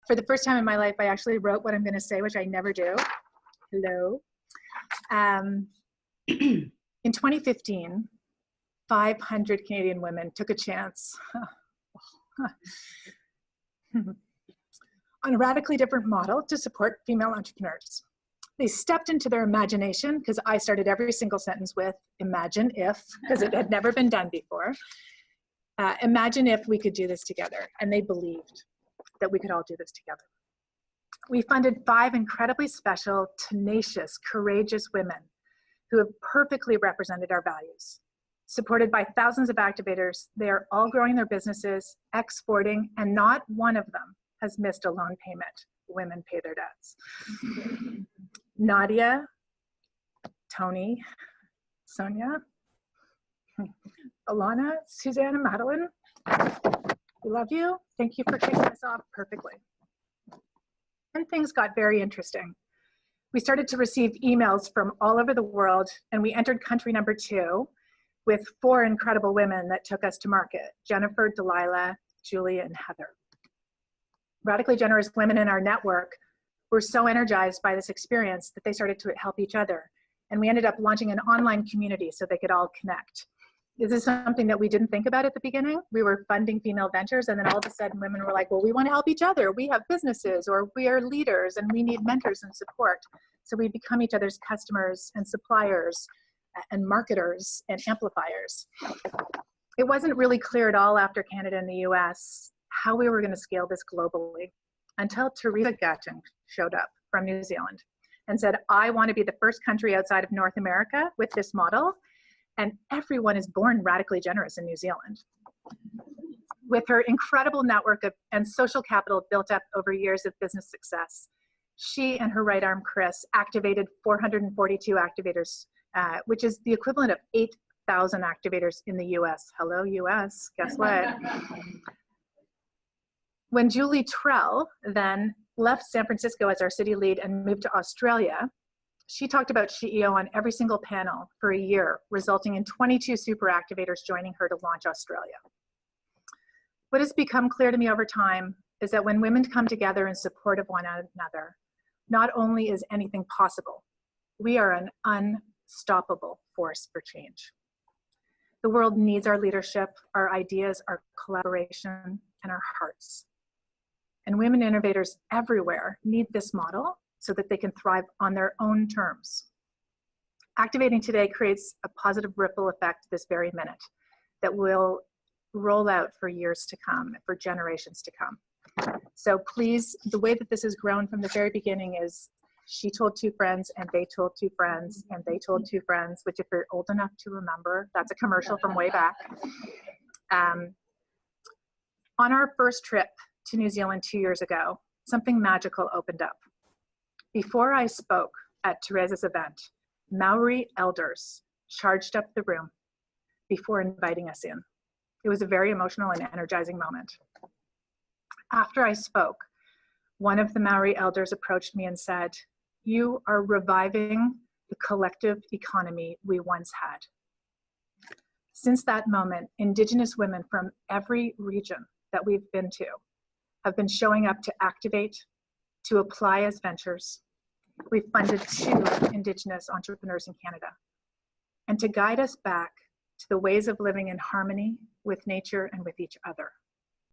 For the first time in my life, I actually wrote what I'm going to say, which I never do. Hello. In 2015, 500 Canadian women took a chance on a radically different model to support female entrepreneurs. They stepped into their imagination, because I started every single sentence with imagine if, because it had never been done before. Imagine if we could do this together. And they believed that we could all do this together. We funded 5 incredibly special, tenacious, courageous women who have perfectly represented our values. Supported by thousands of activators, they are all growing their businesses, exporting, and not one of them has missed a loan payment. Women pay their debts. Nadia, Tony, Sonia, Alana, Susanna, Madeline, we love you. Thank you for kicking us off perfectly. And things got very interesting. We started to receive emails from all over the world, and we entered country number 2 with 4 incredible women that took us to market: Jennifer, Delilah, Julie, and Heather. Radically generous women in our network were so energized by this experience that they started to help each other. And we ended up launching an online community so they could all connect. This is something that we didn't think about at the beginning. We were funding female ventures, and then all of a sudden women were like, well, we want to help each other. We have businesses, or we are leaders, and we need mentors and support. So we become each other's customers and suppliers and marketers and amplifiers. It wasn't really clear at all after Canada and the US how we were going to scale this globally, until Teresa Gattung showed up from New Zealand and said, I want to be the first country outside of North America with this model. And everyone is born radically generous in New Zealand. With her incredible network and social capital built up over years of business success, she and her right arm, Chris, activated 442 activators, which is the equivalent of 8,000 activators in the US. Hello, US, guess what? When Julie Trell then left San Francisco as our city lead and moved to Australia, she talked about SheEO on every single panel for a year, resulting in 22 super activators joining her to launch Australia. What has become clear to me over time is that when women come together in support of one another, not only is anything possible, we are an unstoppable force for change. The world needs our leadership, our ideas, our collaboration, and our hearts. And women innovators everywhere need this model so that they can thrive on their own terms. Activating today creates a positive ripple effect this very minute that will roll out for years to come, for generations to come. So please, the way that this has grown from the very beginning is she told 2 friends, and they told 2 friends, and they told 2 friends, which if you're old enough to remember, that's a commercial from way back. On our first trip to New Zealand 2 years ago, something magical opened up. Before I spoke at Teresa's event, Maori elders charged up the room before inviting us in. It was a very emotional and energizing moment. After I spoke, one of the Maori elders approached me and said, you are reviving the collective economy we once had. Since that moment, Indigenous women from every region that we've been to have been showing up to activate, to apply as ventures. We've funded 2 Indigenous entrepreneurs in Canada, and to guide us back to the ways of living in harmony with nature and with each other.